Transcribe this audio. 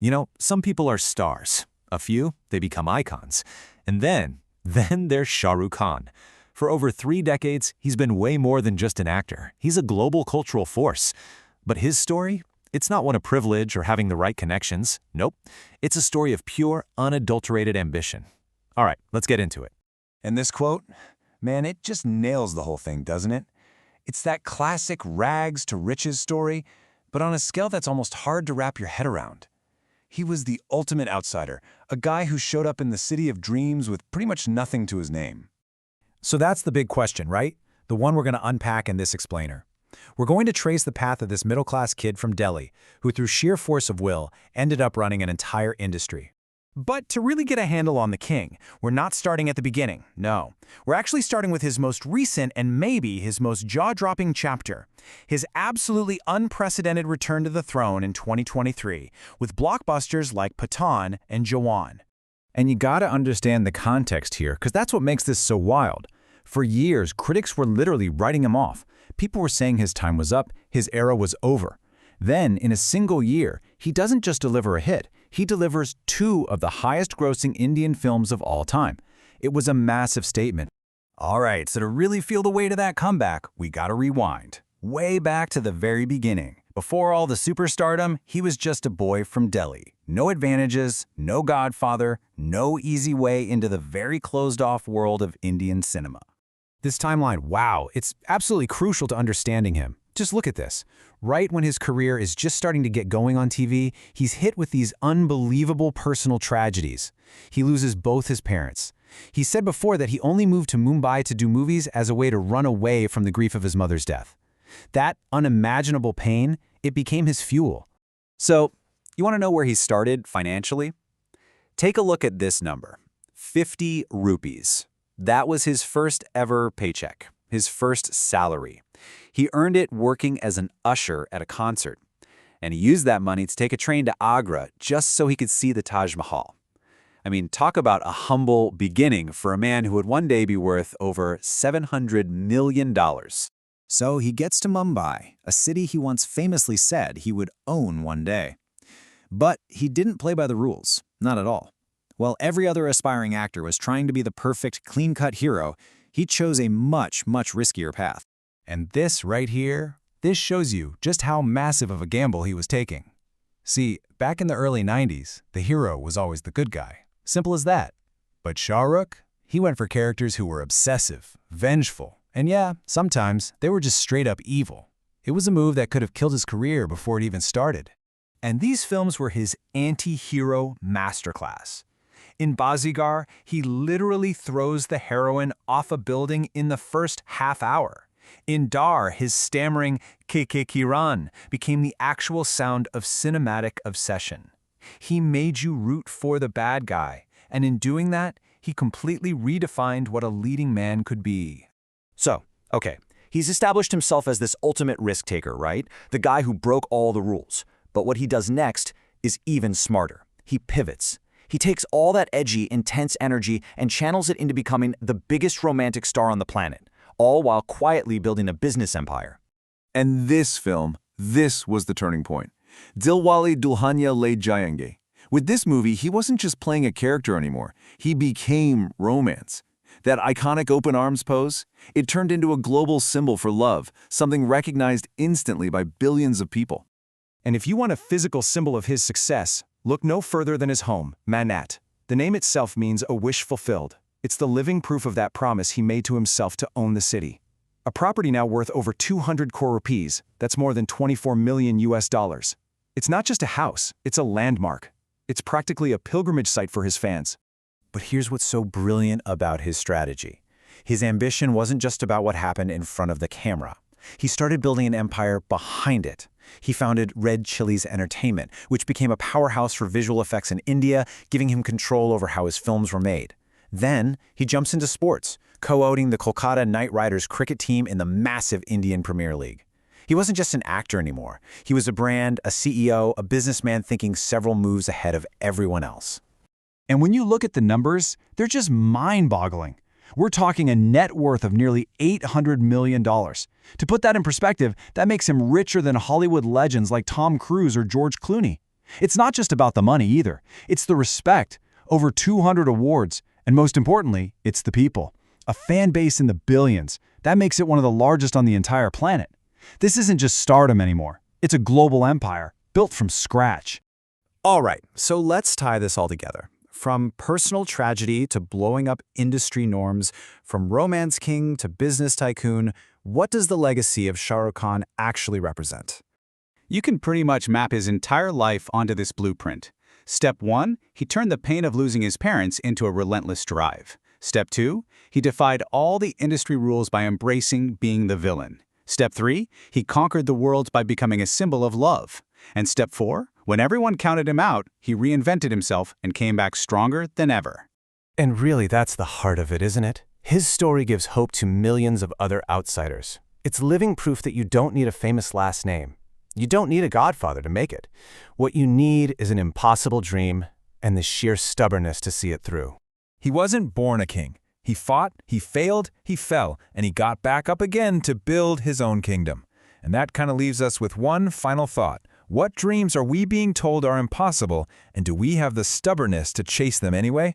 You know, some people are stars. A few, they become icons. And then there's Shah Rukh Khan. For over 3 decades, he's been way more than just an actor. He's a global cultural force. But his story? It's not one of privilege or having the right connections. Nope. It's a story of pure, unadulterated ambition. All right, let's get into it. And this quote, man, it just nails the whole thing, doesn't it? It's that classic rags to riches story, but on a scale that's almost hard to wrap your head around. He was the ultimate outsider, a guy who showed up in the city of dreams with pretty much nothing to his name. So that's the big question, right? The one we're going to unpack in this explainer. We're going to trace the path of this middle-class kid from Delhi, who through sheer force of will ended up running an entire industry. But to really get a handle on the king, we're not starting at the beginning, no. We're actually starting with his most recent and maybe his most jaw-dropping chapter, his absolutely unprecedented return to the throne in 2023, with blockbusters like Pathaan and Jawan. And you gotta understand the context here, because that's what makes this so wild. For years, critics were literally writing him off. People were saying his time was up, his era was over. Then, in a single year, he doesn't just deliver a hit, he delivers 2 of the highest-grossing Indian films of all time. It was a massive statement. All right, so to really feel the weight of that comeback, we gotta rewind. Way back to the very beginning. Before all the superstardom, he was just a boy from Delhi. No advantages, no godfather, no easy way into the very closed-off world of Indian cinema. This timeline, wow, it's absolutely crucial to understanding him. Just look at this. Right when his career is just starting to get going on TV, he's hit with these unbelievable personal tragedies. He loses both his parents. He said before that he only moved to Mumbai to do movies as a way to run away from the grief of his mother's death. That unimaginable pain, it became his fuel. So, you want to know where he started financially? Take a look at this number, 50 rupees. That was his first ever paycheck, his first salary. He earned it working as an usher at a concert. And he used that money to take a train to Agra just so he could see the Taj Mahal. I mean, talk about a humble beginning for a man who would one day be worth over $700 million. So he gets to Mumbai, a city he once famously said he would own one day. But he didn't play by the rules, not at all. While every other aspiring actor was trying to be the perfect, clean-cut hero, he chose a much, much riskier path. And this right here, this shows you just how massive of a gamble he was taking. See, back in the early 90s, the hero was always the good guy. Simple as that. But Shah Rukh, he went for characters who were obsessive, vengeful, and yeah, sometimes they were just straight up evil. It was a move that could have killed his career before it even started. And these films were his anti-hero masterclass. In Bazigar, he literally throws the heroine off a building in the first half hour. In Dar, his stammering Kiran became the actual sound of cinematic obsession. He made you root for the bad guy, and in doing that, he completely redefined what a leading man could be. So, okay, he's established himself as this ultimate risk-taker, right? The guy who broke all the rules. But what he does next is even smarter. He pivots. He takes all that edgy, intense energy and channels it into becoming the biggest romantic star on the planet, all while quietly building a business empire. And this film, this was the turning point. Dilwale Dulhania Le Jayenge. With this movie, he wasn't just playing a character anymore. He became romance. That iconic open arms pose, it turned into a global symbol for love, something recognized instantly by billions of people. And if you want a physical symbol of his success, look no further than his home, Manat. The name itself means a wish fulfilled. It's the living proof of that promise he made to himself to own the city. A property now worth over 200 crore rupees, that's more than 24 million US dollars. It's not just a house, it's a landmark. It's practically a pilgrimage site for his fans. But here's what's so brilliant about his strategy. His ambition wasn't just about what happened in front of the camera. He started building an empire behind it. He founded Red Chillies Entertainment, which became a powerhouse for visual effects in India, giving him control over how his films were made. Then, he jumps into sports, co-owning the Kolkata Knight Riders cricket team in the massive Indian Premier League. He wasn't just an actor anymore. He was a brand, a CEO, a businessman thinking several moves ahead of everyone else. And when you look at the numbers, they're just mind-boggling. We're talking a net worth of nearly $800 million. To put that in perspective, that makes him richer than Hollywood legends like Tom Cruise or George Clooney. It's not just about the money either. It's the respect. Over 200 awards. And most importantly, it's the people. A fan base in the billions. That makes it one of the largest on the entire planet. This isn't just stardom anymore. It's a global empire, built from scratch. All right, so let's tie this all together. From personal tragedy to blowing up industry norms, from romance king to business tycoon, what does the legacy of Shah Rukh Khan actually represent? You can pretty much map his entire life onto this blueprint. Step 1, he turned the pain of losing his parents into a relentless drive. Step 2, he defied all the industry rules by embracing being the villain. Step 3, he conquered the world by becoming a symbol of love. And Step 4, when everyone counted him out, he reinvented himself and came back stronger than ever. And really, that's the heart of it, isn't it? His story gives hope to millions of other outsiders. It's living proof that you don't need a famous last name. You don't need a godfather to make it. What you need is an impossible dream and the sheer stubbornness to see it through. He wasn't born a king. He fought, he failed, he fell, and he got back up again to build his own kingdom. And that kind of leaves us with one final thought. What dreams are we being told are impossible, and do we have the stubbornness to chase them anyway?